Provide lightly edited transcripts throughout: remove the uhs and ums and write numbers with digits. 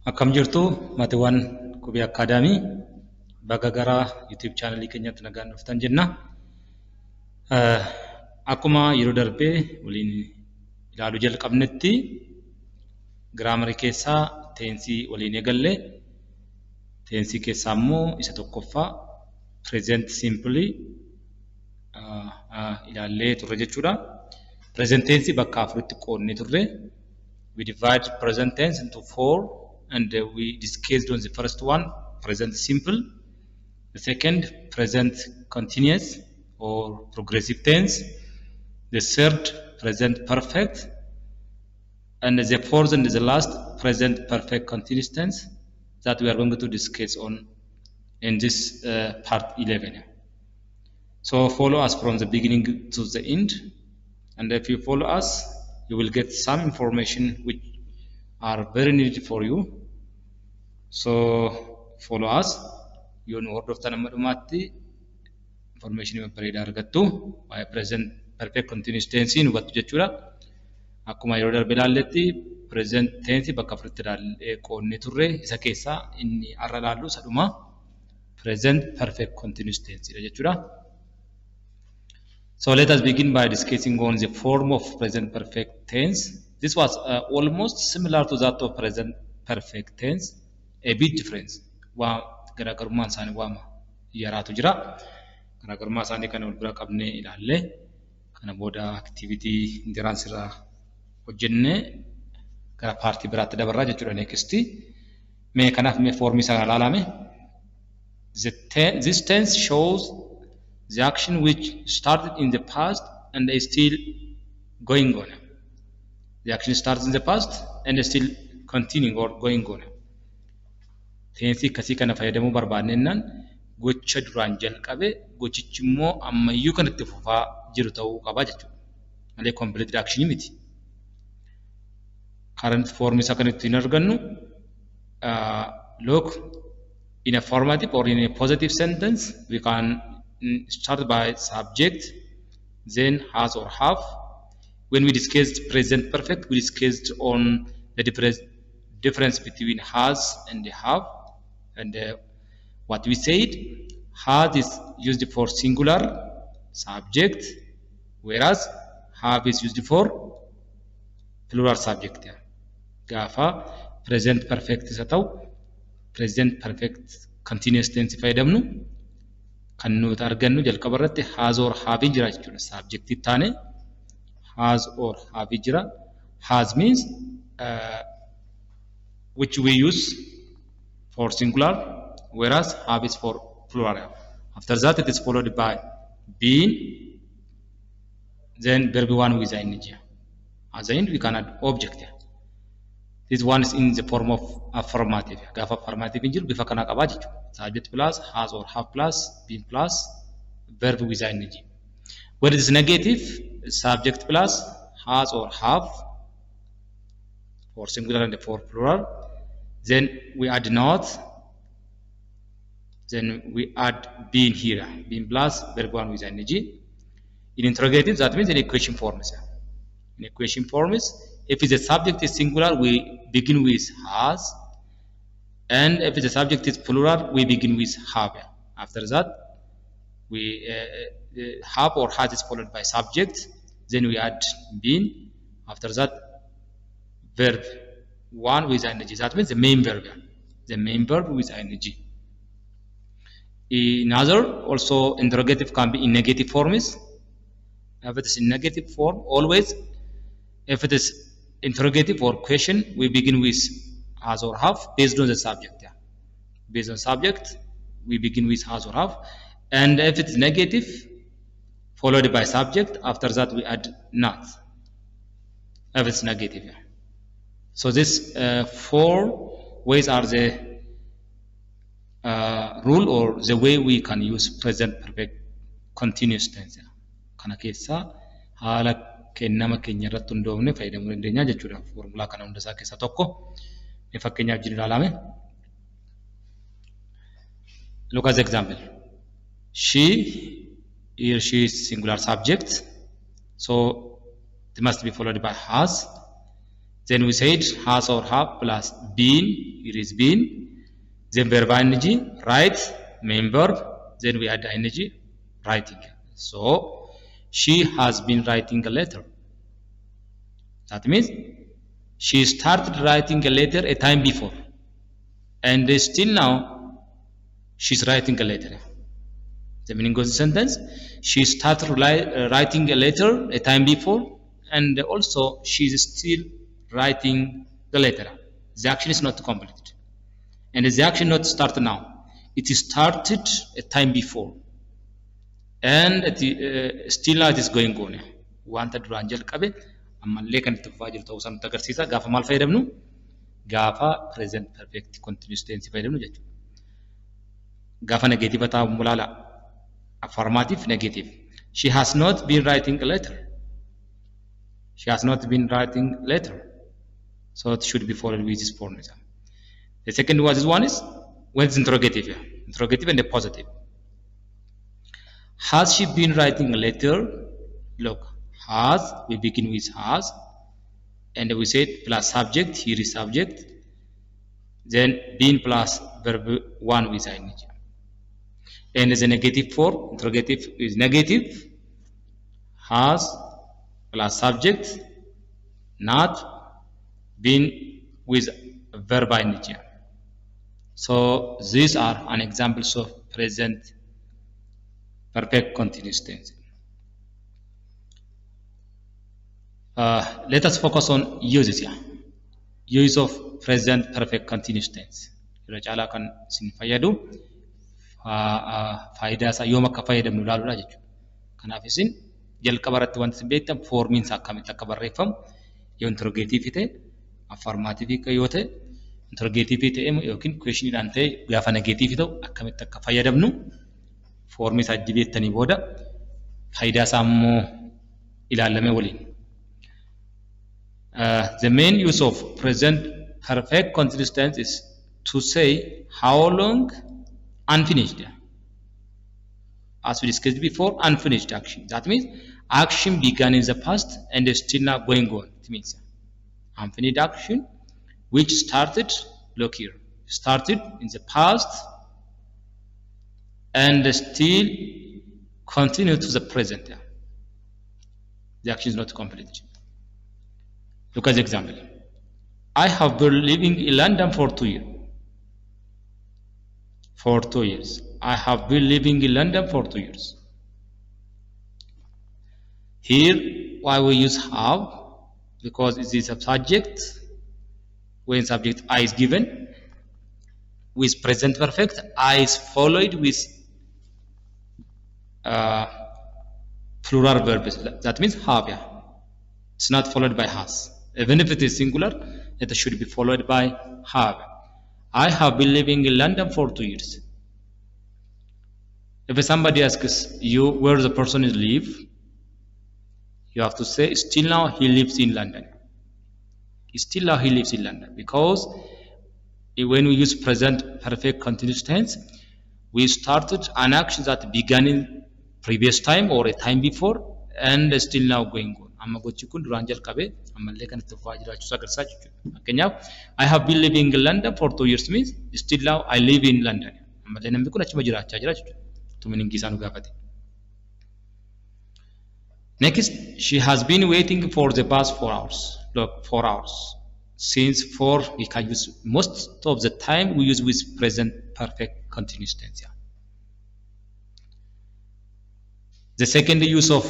Akkam jirtu Matiiwwan Qubii Akaadaamii bakka gara YouTube chaanalii keenyatti nagaan dhuftan jenna. Akkuma yeroo darbee waliin ilaaluu jalqabnetti giraamarii keessaa teensii waliin eegalle. Teensii keessaa immoo isa tokkoffaa present simply ilaallee turre jechuudha. Present tense bakka afuritti qoodnee turre. We divide present tense into 4 and we discussed on the first one, present simple. The second, present continuous or progressive tense. The third, present perfect. And the fourth and the last, present perfect continuous tense that we are going to discuss on in this part 11. So follow us from the beginning to the end. And if you follow us, you will get some information which are very needed for you. So follow us. You know what of the information bareeda argattu by present perfect continuous tense in what jechura akkuma yeroo darbe ilaalletti present tense bakka afuritti qoodnee turre isa keessa inni arra laallu saduma present perfect continuous tense jechura. So let us begin by discussing on the form of present perfect tense. This was almost similar to that of present perfect tense. A bit difference. Waa garaagarummaan isaanii waama yaraatu jira. Garaagarummaa isaanii kana wal bira qabnee ilaalle kana booda activity endurance irraa hojjennee gara paartii biraatti dabarraa jechuudha next. Mee kanaaf mee foormii isaa ilaalame. This tense shows the action which started in the past and is still going on. The action starts in the past and is still continuing or going on. Tensi kasii kana fayyadamuu barbaanneennan gocha duraan jalqabe gochichi immoo ammayyuu kan itti fufaa jiru ta'uu qaba jechuudha. Malee completed action miti. Current form isa kan ittiin argannu look in a formative or in a positive sentence we can start by subject then has or have. When we discussed present perfect we discussed on the difference between has and have. And what we said, has is used for singular subject, whereas have is used for plural subject. Gafa present perfect is atau present perfect continuous tense fayyadamnu kan nuti argannu jalqaba irratti has or have jira jechuudha. Subject ittaane has or have jira. Has means which we use for singular, whereas have is for plural. After that, it is followed by been, then verb one with ing. At the end, we can add object. This one is in the form of affirmative. Gaf affirmative injil bifa kana qaba jechuudha. Subject plus has or have plus been plus verb with ing. When it is negative, subject plus has or have for singular and for plural. Then we add not. Then we add been here. Been plus verb one with ing. In interrogative, that means in equation forms. In equation forms, if the subject is singular, we begin with has. And if the subject is plural, we begin with have. After that, we have or has is followed by subject. Then we add been. After that, verb one with ing. That means the main verb. The main verb with ing. In other, also interrogative can be in negative forms. If it is in negative form, always, if it is interrogative or question, we begin with has or have based on the subject. Yeah. Based on subject, we begin with has or have. And if it is negative, followed by subject, after that we add not. If it's negative. Yeah. So these 4 ways are the rule or the way we can use present perfect continuous tense. Kana keessa haala kennama keenya irratti hundoofne fayyadamuu dandeenya jechuudha. Formulaa kana hunda isaa keessaa tokko ni fakkeenyaaf jira ilaalame. Look at the example. She is singular subject. So it must be followed by has. Then we said has or have plus been, it is been. Then verb ing, write, main verb. Then we add ing, writing. So she has been writing a letter. That means she started writing a letter a time before, and still now she's writing a letter. The meaning of the sentence: she started writing a letter a time before, and also she is still writing the letter. The action is not completed, and the action not started now. It started a time before, and still now it is going on. Wanta duraan jalqabe ammallee kan itti fufaa jiru ta'uu isaa nutti agarsiisa. Gaafa maal fayyadamnu? Gaafa present perfect continuous tense fayyadamnu jechuudha. Gaafa negative ta'u mul'ala. Affirmative, negative. She has not been writing a letter. She has not been writing a letter. So it should be followed with this form. The second one is when it's interrogative. Interrogative and the positive. Has she been writing a letter? Look, has, we begin with has, and we say plus subject, here is subject, then been plus verb 1 with ing. And as a negative form, interrogative is negative, has plus subject, not, been with verb ing. So these are an examples of present perfect continuous tense. Let us focus on uses here. Use of present perfect continuous tense. Yeroo caalaa kan isin fayyadu faayidaa isaa yoom akka fayyadamnu ilaaluudha jechuudha. Kanaaf isin jalqaba irratti wanti isin beektan foormiin isaa akkamitti akka barreeffamu yoo interrogative ta'e, affirmative yoo ta'e, interrogative ta'e yookiin questioniidhaan ta'e gaafa negative ta'u akkamitti akka fayyadamnu foormii isaa dibeettanii booda faayidaa isaa immoo ilaallamee waliin. The main use of present perfect continuous tense is to say how long unfinished. As we discussed before, unfinished action. That means action began in the past and is still now going on. It means unfinished action which started, look here, started in the past and still continue to the present. The action is not completed. Look at the example. I have been living in London for 2 years. For 2 years. I have been living in London for 2 years. Here, why we use have? Because it is a subject. When subject I is given, with present perfect, I is followed with plural verbs. That means have. Yeah. It's not followed by has. Even if it is singular, it should be followed by have. I have been living in London for 2 years. If somebody asks you where the person is live, you have to say still now he lives in London. Still now he lives in London, because when we use present perfect continuous tense, we started an action that began in previous time or a time before and still now going on. Amma gochi kun duraan jalqabe ammallee kan itti fufaa jiraachuu agarsiisa jechuudha. Fakkeenyaaf I have been living in London for 2 years means still now I live in London. Ammallee namni kun achuma jiraachaa jira jechuudha. Tumin isaa nu gaafate. Next, she has been waiting for the bus 4 hours. Look, 4 hours. Since 4, we can use most of the time we use with present perfect continuous tense. Yeah. The second use of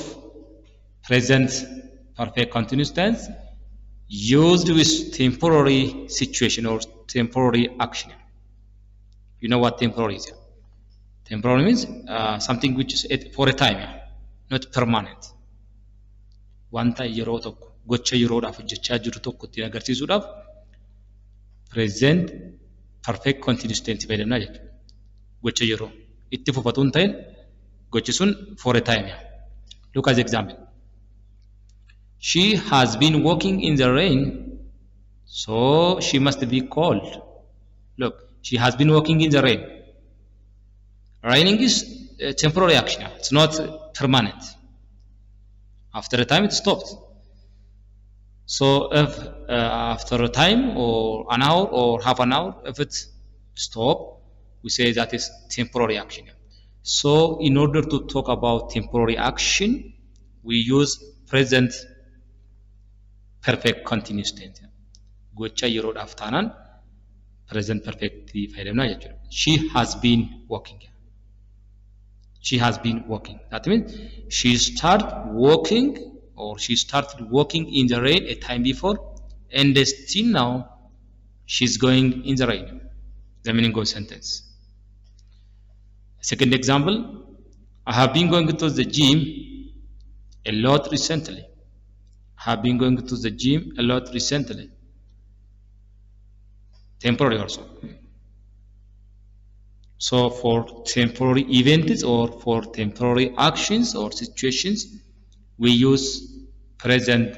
present perfect continuous tense used with temporary situation or temporary action. You know what temporary is? Yeah? Temporary means something which is for a time, yeah? Not permanent. Wanta yeroo tokko gocha yeroodhaaf hojjechaa jiru tokko ittiin agarsiisuudhaaf present perfect continuous tense fayyadamna jechuudha. Gocha yeroo itti fufatu hin ta'in gochi sun for a time. Yeah? Look at the example. She has been walking in the rain, so she must be cold. Look, she has been walking in the rain. Raining is a temporary action. It's not permanent. After a time, it stops. So if after a time or an hour or half an hour, if it stop, we say that is temporary action. So in order to talk about temporary action, we use present perfect continuous tense. Gocha yeroodhaaf taanaan present perfect fayyadamna jechuudha. She has been walking. She has been walking. That means she started walking or she started walking in the rain a time before, and still now she's going in the rain. The meaning of sentence. Second example, I have been going to the gym a lot recently. I have been going to the gym a lot recently. Temporary also. So for temporary events or for temporary actions or situations, we use present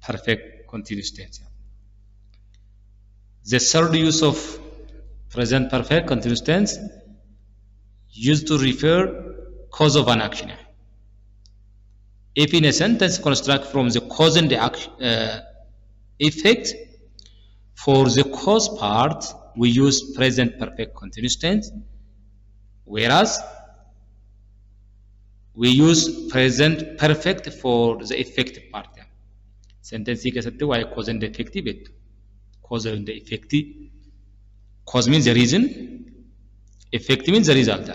perfect continuous tense. The third use of present perfect continuous tense used to refer cause of an action. If in a sentence construct from the cause and the action, effect, for the cause part we use present perfect continuous tense, whereas we use present perfect for the effect part. Sentence keessatti waa'ee cause and effect beektu. Cause and effect. Cause means the reason, effect means the result.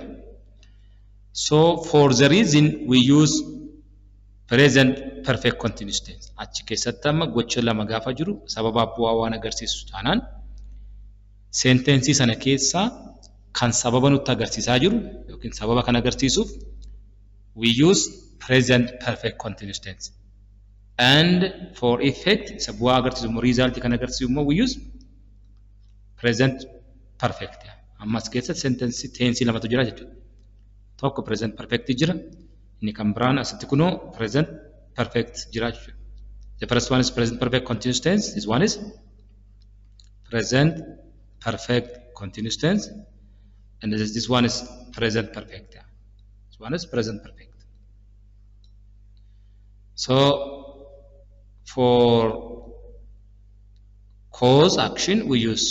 So for the reason we use present perfect continuous tense. Achi keessatti amma gocha lama gaafa jiru sababa bu'aa waan agarsiisu taanaan sentence sana keessa kan sababa nutti agarsiisaa jiru yookiin sababa kan agarsiisuuf we use present perfect continuous tense. And for effect, bu'aa agarsiisu immoo result kan agarsiisu immoo we use present perfect. Ammas keessatti sentence tense lamatu jira jechuudha. Tokko present perfect jira. Inni kan biraan asitti kunoo present perfect jira jechuudha. The first one is present perfect continuous tense. This one is present perfect continuous tense. And this one is present perfect. This one is present perfect. So for cause action we use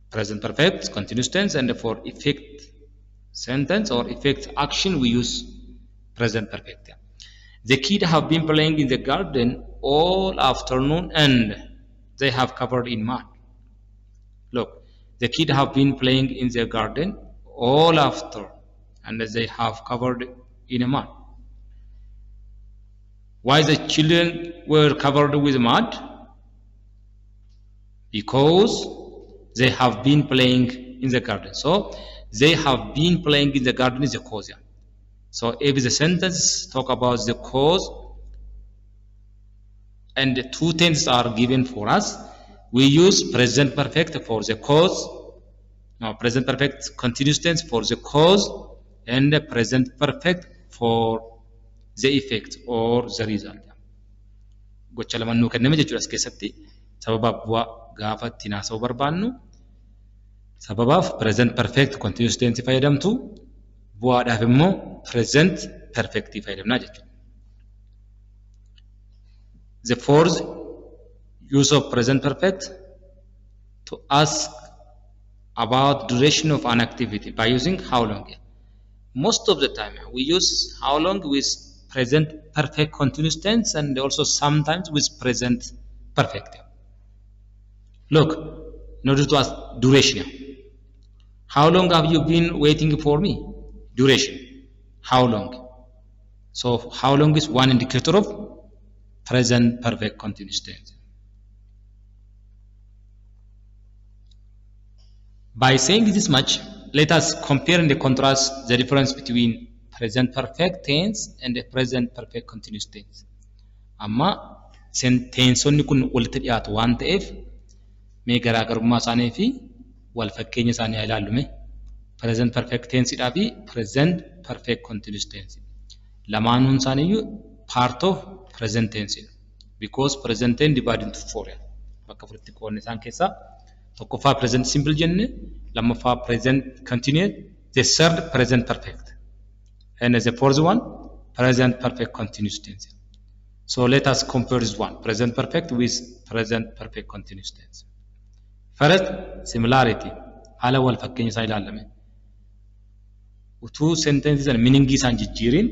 present perfect continuous tense, and for effect sentence or effect action we use present perfect. The kids have been playing in the garden all afternoon and they have covered in mud. Look, the kids have been playing in the garden all after and they have covered in a mud. Why the children were covered with mud? Because they have been playing in the garden. So they have been playing in the garden is the cause. So if the sentence talk about the cause and the two tenses are given for us, we use present perfect for the cause. Now present perfect continuous tense for the cause and the present perfect for the effect or the result. Gocha lama nuu kenname jechuudha as keessatti sababa bu'aa gaafa itti naasa'uu barbaannu sababaaf present perfect continuous tense fayyadamtu, bu'aadhaaf immoo present perfect fayyadamna jechuudha. The fourth use of present perfect to ask about duration of an activity by using how long. Most of the time we use how long with present perfect continuous tense and also sometimes with present perfect. Look, in order to ask duration, how long have you been waiting for me? Duration, how long? So how long is one indicator of present perfect continuous tense. By saying this much, let us compare and contrast the difference between present perfect tense and the present perfect continuous tense. Amma tensonni kun walitti dhiyaatu waan ta'eef mee garaagarummaa isaanii fi wal fakkeenya isaanii ilaallume. Present perfect tense dhaa fi present perfect continuous tense. Lamaanuun isaaniiyyuu part of present tense. Because present tense divided into four. Bakka afuritti qoodne isaan keessaa tokkoffaa present simple jenne, lammaffaa present continuous, the third present perfect. And the fourth one, present perfect continuous tense. So let us compare this one, present perfect with present perfect continuous tense. First, similarity. Haala wal fakkeenya isaa ilaalame. Utuu sentences and meaning isaan jijjiirin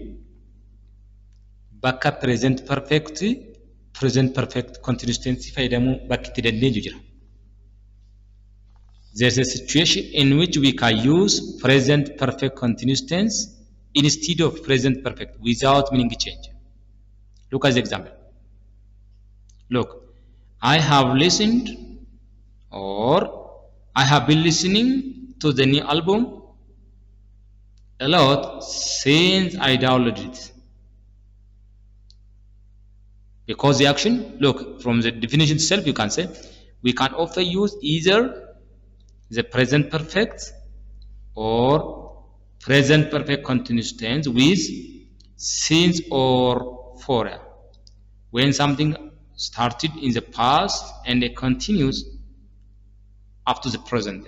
bakka present perfect continuous tense fayyadamuu bakki itti dandeenyu jira. There's a situation in which we can use present perfect continuous tense instead of present perfect without meaning change. Look at the example. Look, I have listened or I have been listening to the new album a lot since I downloaded it. Because the action, look, from the definition itself you can say, we can often use either the present perfect or present perfect continuous tense with since or for. When something started in the past and it continues up to the present.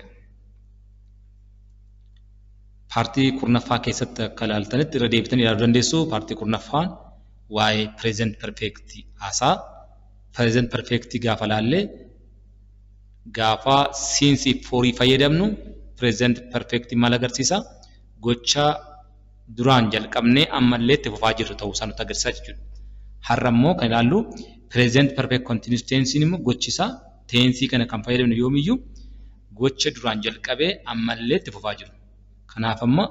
Partii kurnaffaa keessatti akka ilaaltanitti irra deebitanii ilaaluu dandeessu. Partii kurnaffaan waa'ee present perfect haasaa. Present perfect gaafa ilaalle gaafa since forii fayyadamnu present perfect maal agarsiisa? Gocha duraan jalqabnee ammallee itti fufaa jirru ta'uu isaa nutti agarsiisa jechuudha. Har'a immoo kan ilaallu present perfect continuous tense immoo gochisaa tensii kana kan fayyadamnu yoomiyyuu gocha duraan jalqabee ammallee itti fufaa jiru. Kanaaf amma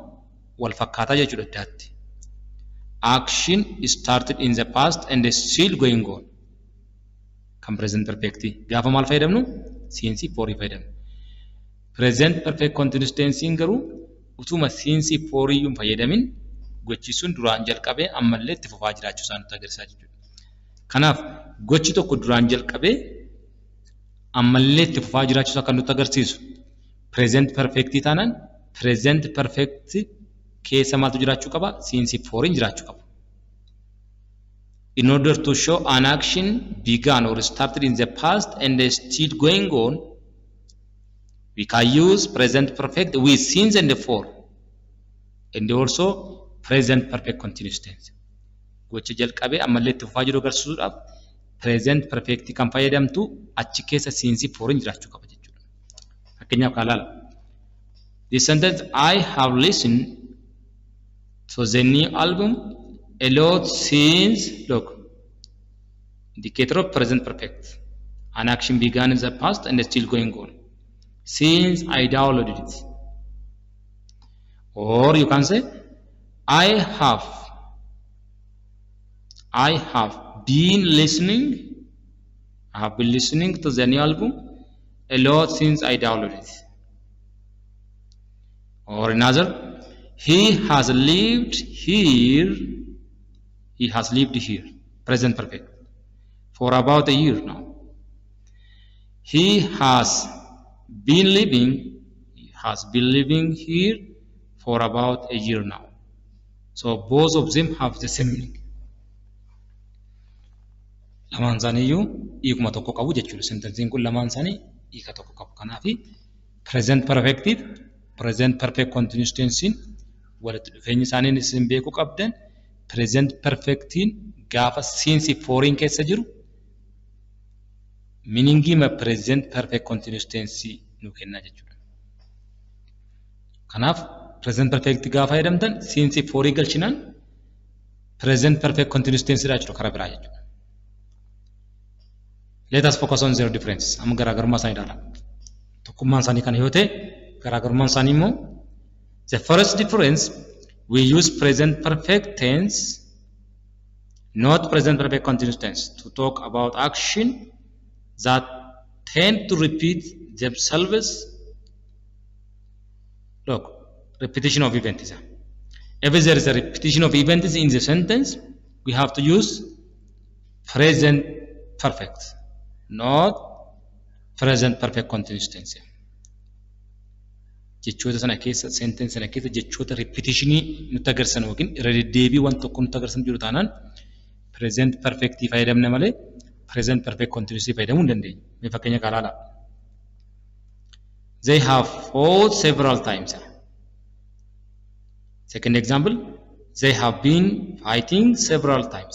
wal fakkaataa jechuudha addaatti. Action started in the past and is still going on. Kan present perfect gaafa maal fayyadamnu? Since forii fayyadamnu. Present perfect continuous tense garuu utuma since forii hin fayyadamin gochi sun duraan jalqabee ammallee itti fufaa jiraachuu isaa nutti agarsiisa jechuudha. Kanaaf gochi tokko duraan jalqabee ammallee itti fufaa jiraachuu isaa kan nutti agarsiisu present perfect taanaan present perfect keessa maaltu jiraachuu qaba? Since foriin jiraachuu qaba. In order to show an action began or started in the past and is still going on, we can use present perfect with since and for, and also present perfect continuous tense. Gocha jalqabee ammallee itti fufaa jiru agarsiisuudhaaf present perfect kan fayyadamtu achi keessa since foriin jiraachuu qaba jechuudha. Fakkeenyaaf kan ilaala. The sentence I have listened to the new album a lot since, look, indicator of present perfect. An action began in the past and is still going on. Since I downloaded it. Or you can say, I have been listening to the new album a lot since I downloaded it. Or another, he has lived here, present perfect, for about a year now. He has been living here for about a year now. So both of them have the same meaning. Lamaan isaaniiyyuu hiikuma tokko qabu jechuudha. Sentensiin kun lamaan isaanii hiika tokko qabu. Kanaaf present perfect continuous tense walitti dhufeenyi isaanii isin beekuu qabdan present perfectiin gaafa since foriin keessa jiru meaningii ma present perfect continuous tense nu kenna jechuudha. Kanaaf present perfect gaafa fayyadamtan since forii galchinaan present perfect continuous tense jechuudha karaa biraa jechuudha. Let us focus on their differences. Amma garaagarummaa isaanii ilaala. Tokkummaan isaanii kana yoo ta'e garaagarummaan isaanii immoo the first difference, we use present perfect tense, not present perfect continuous tense, to talk about action that tend to repeat themselves. Look, repetition of events. If there is a repetition of events in the sentence, we have to use present perfect, not present perfect continuous tense. Jechoota sana keessa sentence sana keessa jechoota repetitionii nutti agarsiisan yookiin irra deddeebii waan tokko nutti agarsiisan jiru taanaan present perfect fayyadamna malee present perfect continuous fayyadamuu hin dandeenyu. Mee fakkeenya kana ilaala. They have fought several times. Second example, they have been fighting several times.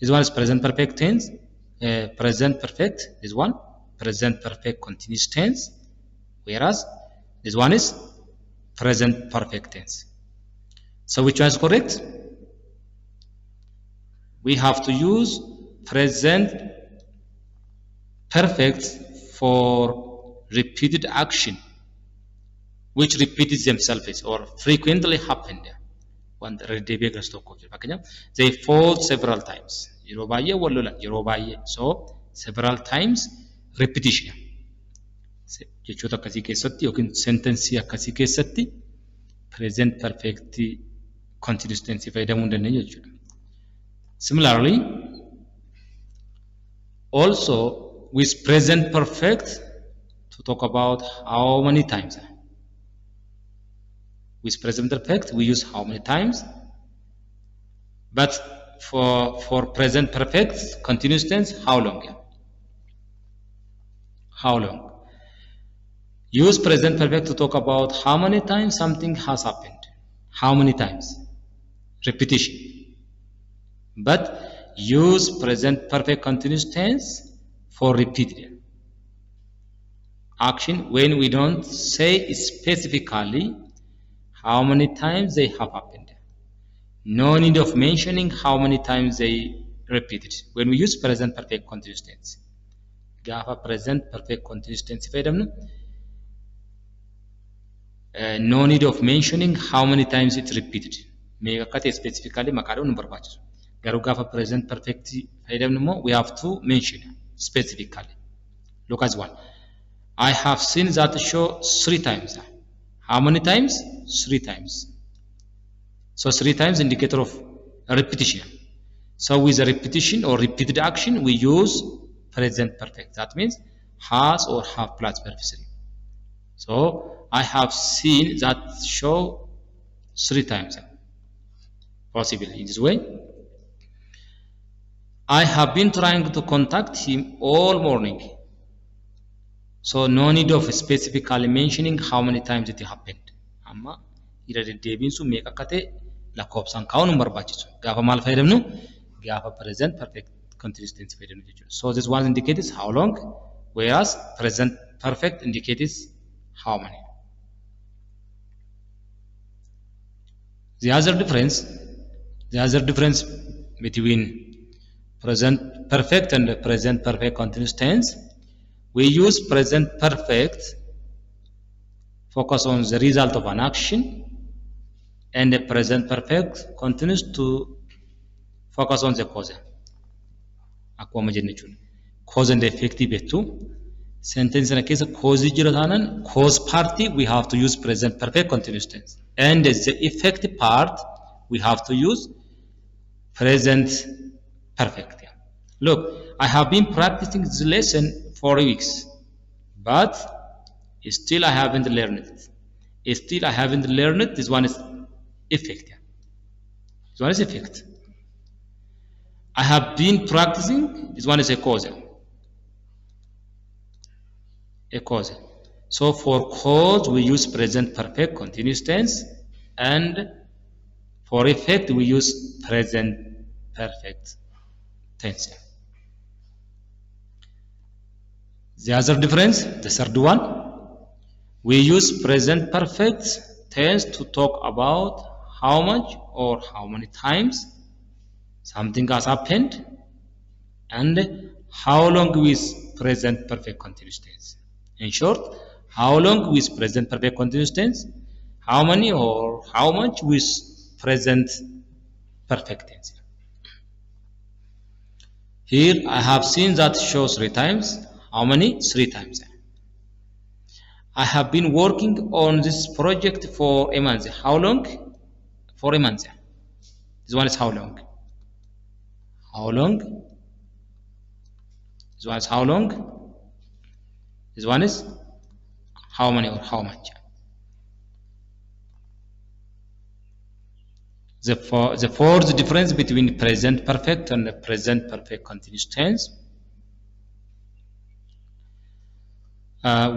This one is present perfect tense, present perfect, this one, present perfect continuous tense, whereas this one is present perfect tense. So which one is correct? We have to use present perfect for repeated action which repeats themselves or frequently happen. Wanta reddeebi'ee garas tokkoof jira. Fakkeenyaaf they fall several times. Yeroo baay'ee wal lolan yeroo baay'ee. So several times repetition. Jechoota akkasii keessatti yookiin sentensii akkasii keessatti present perfect continuous tense fayyadamuu hin dandeenye jechuudha. Similarly, also with present perfect to talk about how many times. With present perfect we use how many times, but for present perfect continuous tense how long? How long? Use present perfect to talk about how many times something has happened. How many times? Repetition. But use present perfect continuous tense for repeated action when we don't say specifically how many times they have happened. No need of mentioning how many times they repeated. When we use present perfect continuous tense. Gaafa present perfect continuous tense fayyadamnu no need of mentioning how many times it repeated. Meeqa akka ta'e specifically maqaadhaan nu barbaachisu. Garuu gaafa present perfect fayyadamnu immoo we have to mention specifically. Look as one. I have seen that show 3 times. How many times? 3 times. So 3 times indicator of a repetition. So with a repetition or repeated action we use present perfect. That means has or have plus verb 3. So I have seen that show 3 times. Possibly in this way. I have been trying to contact him all morning. So no need of specifically mentioning how many times it happened. Amma ira deddeebiin sun meeqa akka ta'e lakkoofsaan kaa'uun hin barbaachisu. Gaafa maal fayyadamnu? Gaafa present perfect continuous tense fayyadamnu jechuudha. So this one indicates how long, whereas present perfect indicates how many. The other difference between present perfect and present perfect continuous tense, we use present perfect focus on the result of an action, and the present perfect continues to focus on the cause. Akkuma jenne jechuudha. Cause and effect beektu sentence sana keessa cause jira taanan cause party we have to use present perfect continuous tense, and the effect part we have to use present perfect. Look, I have been practicing this lesson for weeks, but still I haven't learned it. Still I haven't learned it. This one is effect. This one is effect. I have been practicing. This one is a cause. A cause. So for cause we use present perfect continuous tense, and for effect we use present perfect tense. The other difference, the third one, we use present perfect tense to talk about how much or how many times something has happened, and how long with present perfect continuous tense. In short, how long with present perfect continuous tense, how many or how much with present perfect tense. Here I have seen that show 3 times. How many? 3 times. I have been working on this project for a month. How long? For a month. This one is how long? How long? This one is how long? This one is how many or how much? The fourth difference between present perfect and the present perfect continuous tense.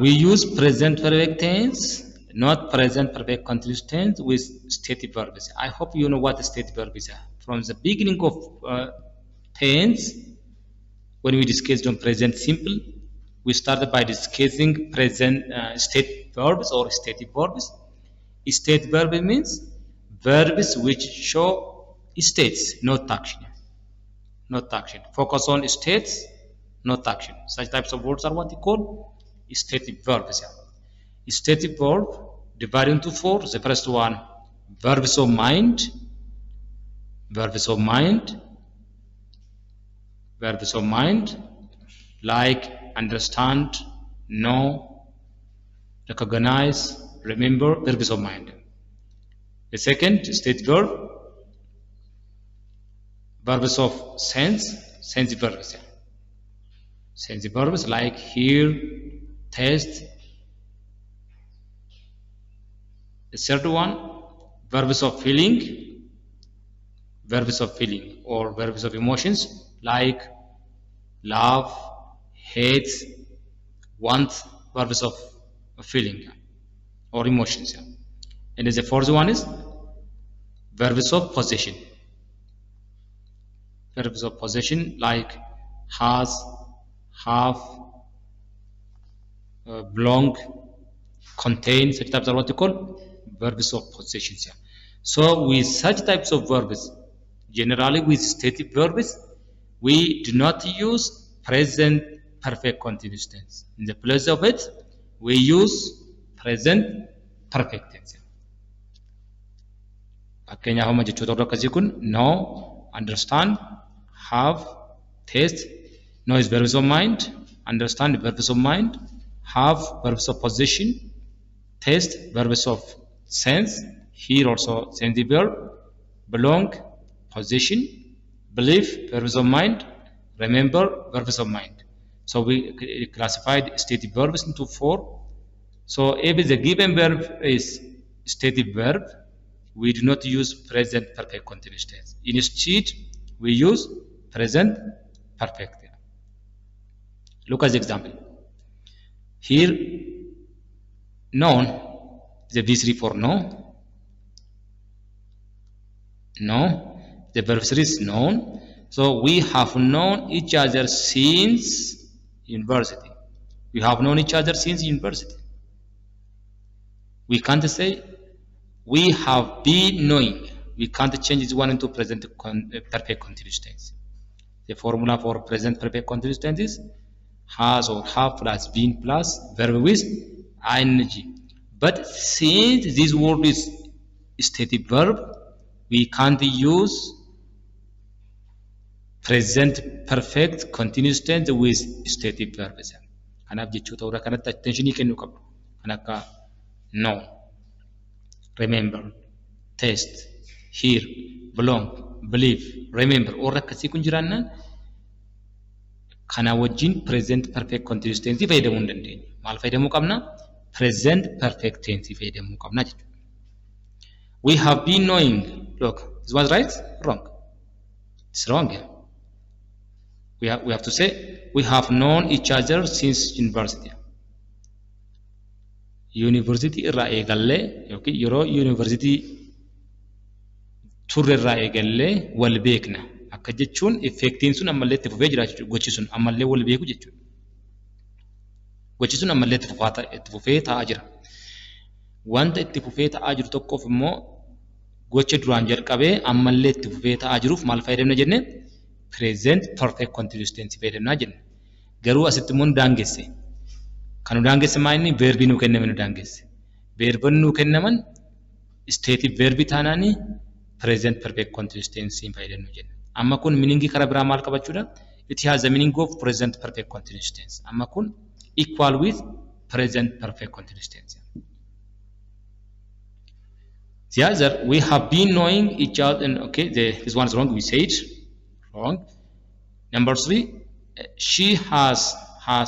We use present perfect tense, not present perfect continuous tense with stative verbs. I hope you know what the stative verb is. From the beginning of tense. When we discussed on present simple, we started by discussing present state verbs or stative verbs. State verb means verbs which show states, not action. Not action. Focus on states, not action. Such types of words are what we call stative verbs. Stative verb divided into four. The first one, verbs of mind. Verbs of mind. Verbs of mind, like understand, know, recognize, remember, verbs of mind. The second, state verb, verbs of sense, sense verbs. Sense verbs like hear, taste. The third one, verbs of feeling, or verbs of emotions like love, hate, want, verbs of feeling or emotions. And the fourth one is verbs of possession. Verbs of possession like has, have, belong, contain. Such types are what you call verbs of possession. So with such types of verbs, generally with stative verbs, we do not use present perfect continuous tense. In the place of it, we use present perfect tense. Fakkeenyaaf amma jechoota warra akkasii kun know, understand, have, taste. Know is verbs of mind, understand verbs of mind, have verbs of possession, taste verbs of sense, hear also sense verb, belong, possession, believe, verbs of mind, remember, verbs of mind. So we classified stative verbs into four. So if the given verb is stative verb, we do not use present perfect continuous tense. Instead, we use present perfect. Look at the example. Here, known is a V3 for know. Know. The verb 3 is known. So we have known each other since university. We have known each other since university. We can't say we have been knowing. We can't change this one into present perfect continuous tense. The formula for present perfect continuous tense is has or have plus been plus verb with ing. But since this word is stative verb, we can't use present perfect continuous tense with stative verbs. Kanaaf jechoota warra kanatti attentionii kennuu qabdu. Kan akka know, remember, taste, hear, belong, believe, remember warra akkasii kun jiraannaan kana wajjin present perfect continuous tense fayyadamuu hin dandeenyu. Maal fayyadamuu qabna? Present perfect tense fayyadamuu qabna jechuudha. We have been knowing. Look, this was right? Wrong. It's wrong. Yeah. We have to say we have known each other since university. University irraa eegallee yookiin yeroo university turre irraa eegallee wal beekna. Akka jechuun effektiin sun ammallee itti fufee jira jechuudha. Gochi sun ammallee wal beeku jechuudha. Gochi sun ammallee itti fufee taa'aa jira. Wanta itti fufee taa'aa jiru tokkoof immoo gocha duraan jalqabee ammallee itti fufee taa'aa jiruuf maal fayyadamna jenne? Present perfect continuous tense fayyadamna jenne. Garuu asitti immoo daangesse. Kan nu daangesse maal inni verbii nu kenname nu daangesse. Verboonni nu kennaman stative verbii taanaanii present perfect continuous tense fayyadamnu jenne. Amma kun meaning karaa biraa maal qabachuudha? It has the meaning of present perfect continuous tense. Amma kun equal with present perfect continuous tense. The other, we have been knowing each other. And okay, this one is wrong. We said wrong. Number 3, she has had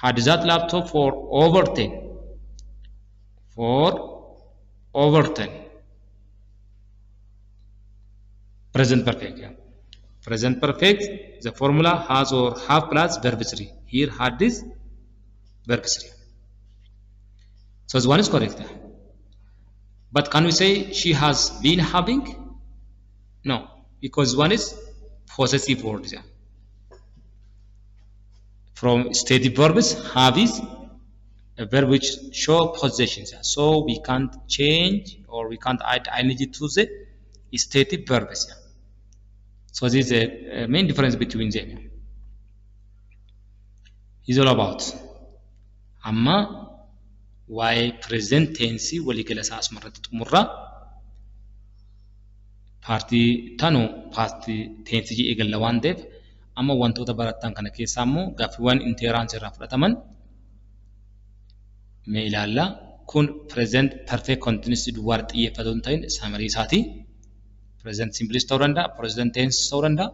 that laptop for over 10. For over 10. Present perfect. Yeah. Present perfect. The formula has or have plus verb 3. Here had this verb 3. So this one is correct. But can we say she has been having? No, because one is possessive words. From stative verbs, have is a verb which show possessions. So we can't change or we can't add ing to the stative verbs. So this is a main difference between them. It's all about amma why present tense waligala saas marratti xumurra partii tanu partii tense ji eegalla waan ta'eef amma wantoota barattan kana keessaa immoo gaaffiiwwan interans irraa fudhataman mee ilaalla kun present perfect continuous duwwaa xiyyeeffatu hin ta'in summary isaati present simple ta'uu danda'a present tense ta'uu danda'a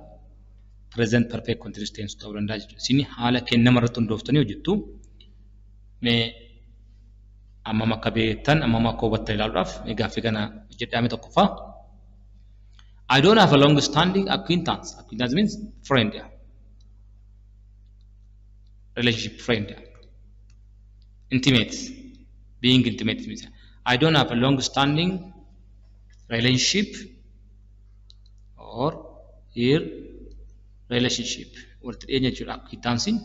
present perfect continuous tense ta'uu danda'a jechuudha isin haala kennama irratti hundooftanii hojjettu mee amma makka beektan amma makka hubattan ilaaluudhaaf mee gaaffii kana jedhame tokkoffaa I don't have a long standing acquaintance. Acquaintance means friend. Relationship, friend. Intimate. Being intimate means I don't have a long standing relationship or here relationship. What acquaintance in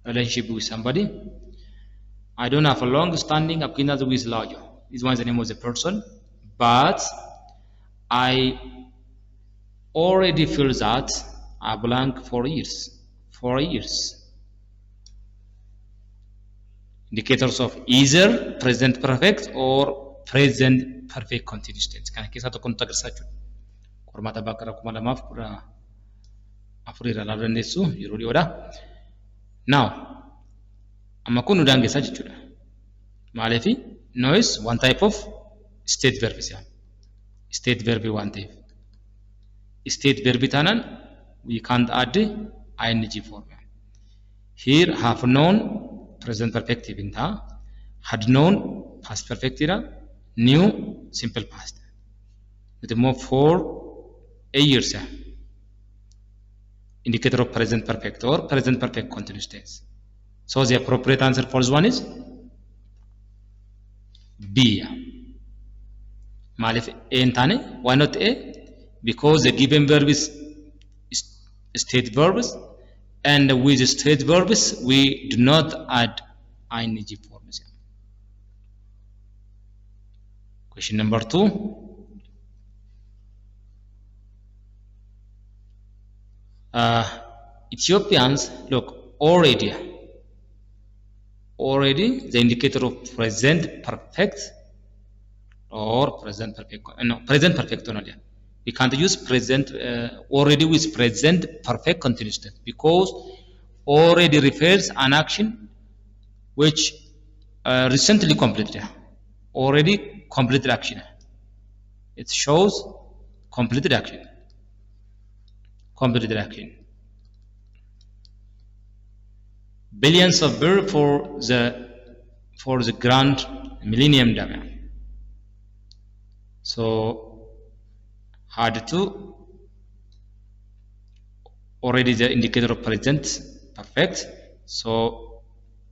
relationship with somebody. I don't have a long standing acquaintance with Lajo. This one is the name of the person, but I already feel that I belong for years. 4 years. Indicators of either present perfect or present perfect continuous tense. Kana keessa tokko nuti agarsiisaa jechuudha. Qormaata bakka 2014 irraa ilaaluu dandeessu yeroo dhiyoodha. Now amma kun nu daangessaa jechuudha. Maaliif no is one type of state verb is state verb one type. State verb tanan we can't add ing form. Here have known present perfective in ta had known past perfect new simple past. With more for 8 years. Indicator of present perfect or present perfect continuous tense. So the appropriate answer for this one is B. Malif A intane, why not A? Because the given verb is state verbs, and with state verbs we do not add ing forms. Question number 2. Ethiopians look already the indicator of present perfect or present perfect. No, present perfect only. We can't use present already with present perfect continuous tense because already refers an action which recently completed. Already completed action. It shows completed action. Completed action. Billions of birds for the grand millennium dam. So hard to already the indicator of present perfect, so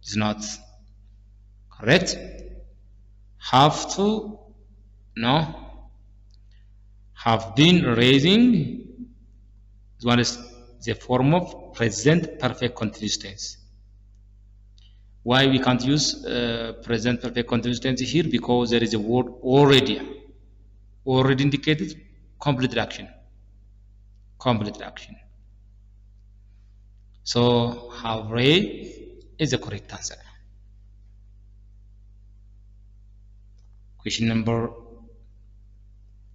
it's not correct. Have to no have been raising. This one is the form of present perfect continuous tense. Why we can't use present perfect continuous tense here? Because there is a word already indicated completed action. So have read is the correct answer. Question number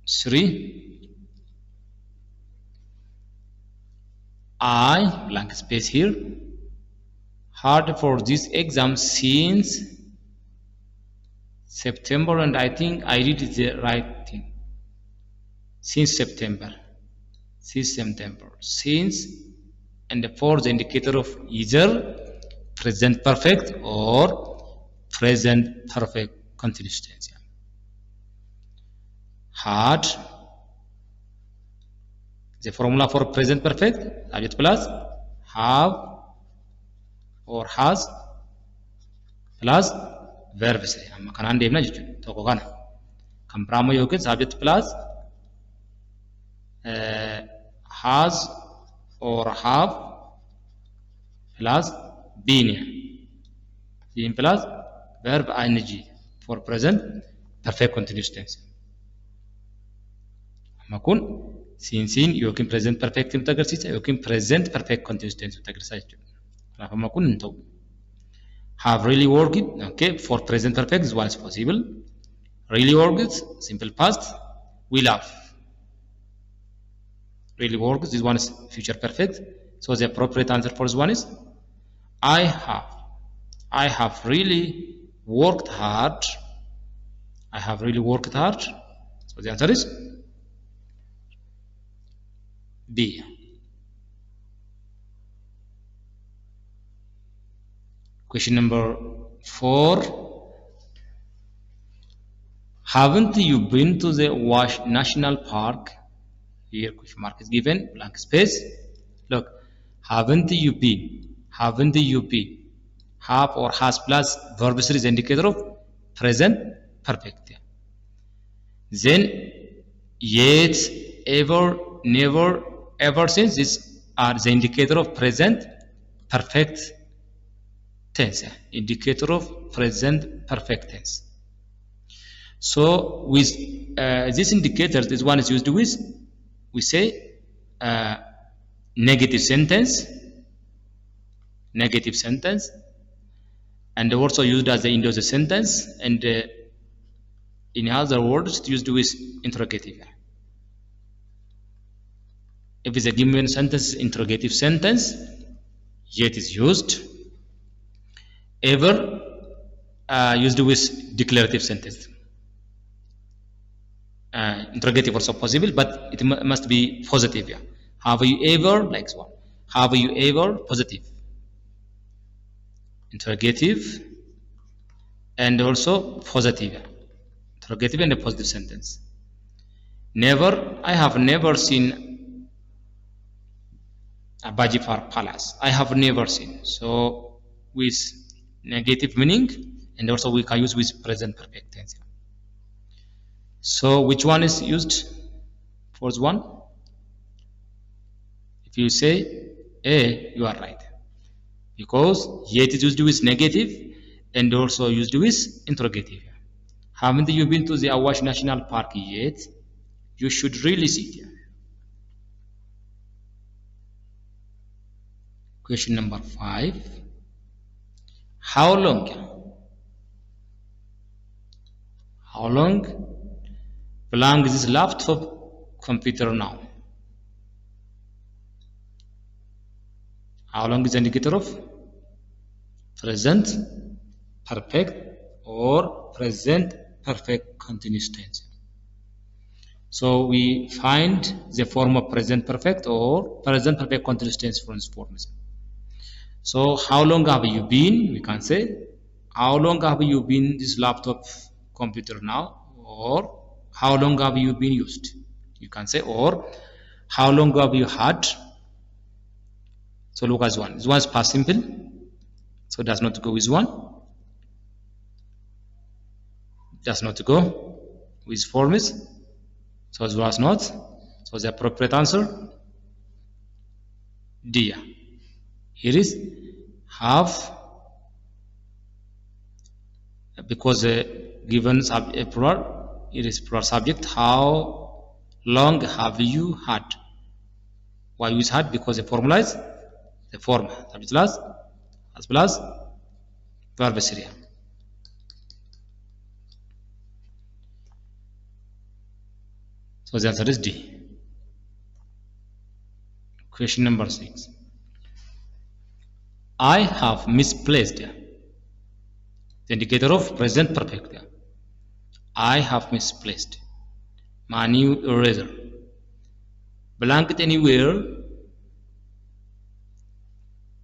3. I blank space here hard for this exam since September, and I think I did the right thing. Since September, and for the indicator of either present perfect or present perfect continuous tense. Had the formula for present perfect subject plus have or has plus verb say amma kanan deemna jechuudha tokko kana kan biraamoo yookiin subject plus has or have plus been. Been plus verb ing for present perfect continuous tense. Amma kun siinsiin yookiin present perfect nutti agarsiisa yookiin present perfect continuous tense nutti agarsiisa jechuudha. Kanaaf amma kun hin ta'u. Have really worked, okay, for present perfect is one is possible. Really worked, simple past, will have. Really worked, this one is future perfect. So the appropriate answer for this one is I have. I have really worked hard. I have really worked hard. So the answer is B. Question number 4. Haven't you been to the Wash National Park? Here question mark is given, blank space. Look, haven't you been? Haven't you been? Have or has plus verb series indicator of present perfect. Then yet, ever, never, ever since these are the indicator of present perfect tense. Indicator of present perfect tense. So with this indicator, this one is used with, we say negative sentence, and also used as the end of the sentence, and in other words, it's used with interrogative. If it's a given sentence, interrogative sentence, yet is used. Ever used with declarative sentence. Interrogative also possible, but it must be positive. Yeah. Have you ever, like this one? Have you ever, positive. Interrogative and also positive. Interrogative and a positive sentence. Never, I have never seen a Bajipar Palace. I have never seen. So with negative meaning, and also we can use with present perfect tense. So which one is used? First one. If you say A, you are right, because yet is used with negative and also used with interrogative. Haven't you been to the Awash National Park yet? You should really see it. Question number 5. How long? How long belongs this laptop computer now? How long is the indicator of present perfect or present perfect continuous tense? So we find the form of present perfect or present perfect continuous tense from this form. So how long have you been? We can say how long have you been this laptop computer now, or how long have you been used? You can say, or how long have you had? So look at one. This one is past simple, so it does not go with one. Does not go with forms, so it was not. So the appropriate answer D. Here is have, because given a plural, it is plural subject. How long have you had? Why use had? Because the formula is the form subject plus verb series. So the answer is D. Question number 6. I have misplaced. The indicator of present perfect. I have misplaced my new eraser. Blank anywhere.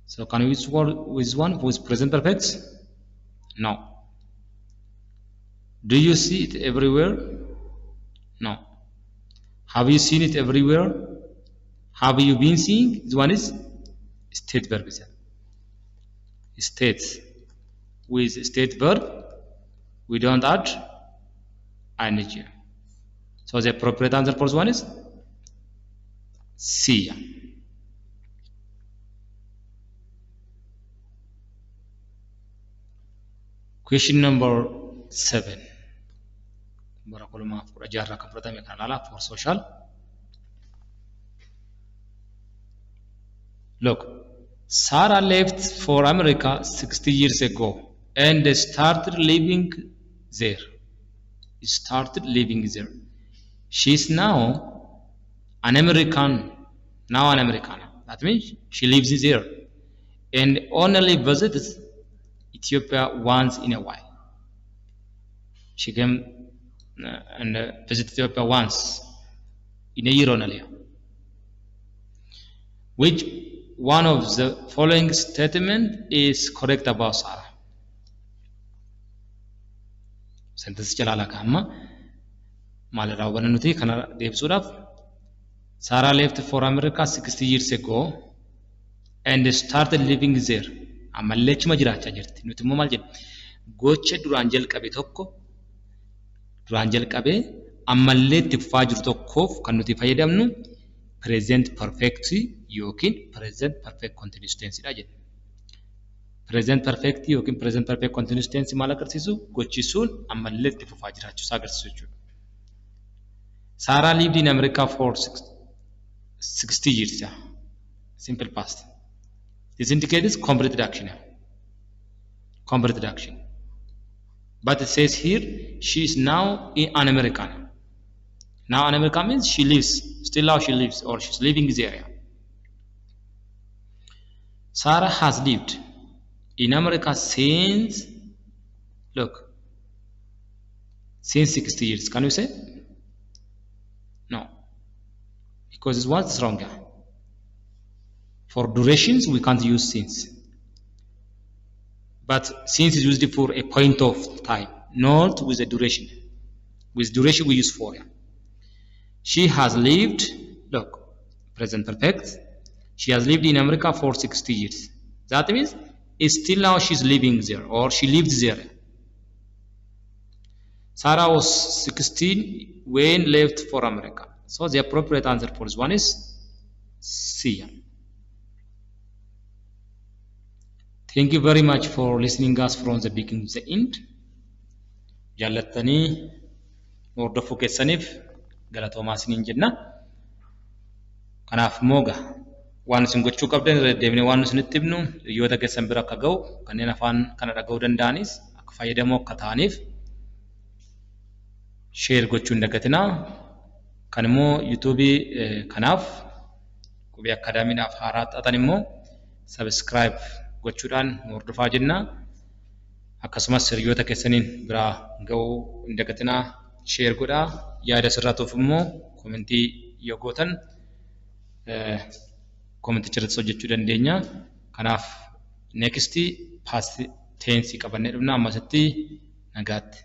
So can we use with one who is present perfect? No. Do you see it everywhere? No. Have you seen it everywhere? Have you been seeing? This one is state verb. State. With state verb, we don't add ing. So the appropriate answer for this one is Siya. Question number 7. Barakaluma for ajarra kaprata me kanala for social. Look, Sarah left for America 60 years ago and started living there. She is now an American. That means she lives there and only visits Ethiopia once in a while. She came and visited Ethiopia once in a year only. Which one of the following statement is correct about Sarah? Sentence jalala kamma maal raawwana nuti kana deebisuudhaaf Sarah left for America 60 years ago and started living there. Ammallee achuma jiraachaa jirti. Nuti immoo maal jenna? Gocha duraan jalqabee ammallee itti fufaa jiru tokkoof kan nuti fayyadamnu present perfect yookiin present perfect continuous tense dha jenna. Present perfect yookiin present perfect continuous tense maal agarsiisu? Gochi sun ammallee itti fufaa jiraachuu isaa agarsiisu jechuudha. Sarah lived in America for 60 years. Simple past. This indicates completed action. But it says here, she is now an American. Now an American means she lives, still now she lives, or she's living in this area. Sarah has lived in America since 60 years. Can you say? No. Because it's what's wrong here. For durations, we can't use since. But since is used for a point of time, not with a duration. With duration, we use for. She has lived, present perfect. She has lived in America for 60 years. That means, still now she's living there, or she lived there. Sarah was 16 when left for America. So the appropriate answer for this one is C. Thank you very much for listening us from the beginning to the end. Jaallattanii hordofuu keessaniif galatoomaa isiniin jenna. Kanaaf mooga waan isin gochuu qabdan deemnee waan isinitti himnu hiriyoota keessan bira akka ga'u kanneen afaan kana dhaga'uu danda'anis akka fayyadamoo akka ta'aniif share gochuu hin dagatinaa. Kan immoo YouTube kanaaf qubee akaadaamiidhaaf haaraa ta'an immoo subscribe gochuudhaan hordofaa jenna. Akkasumas hiriyoota keessaniin bira ga'uu hin dagatinaa. Share godhaa. Yaada sirraatuuf immoo komentii yoo gootan komenticha irratti hojjechuu dandeenya. Kanaaf next past tense qabannee dhufna. Ammasitti nagaatti.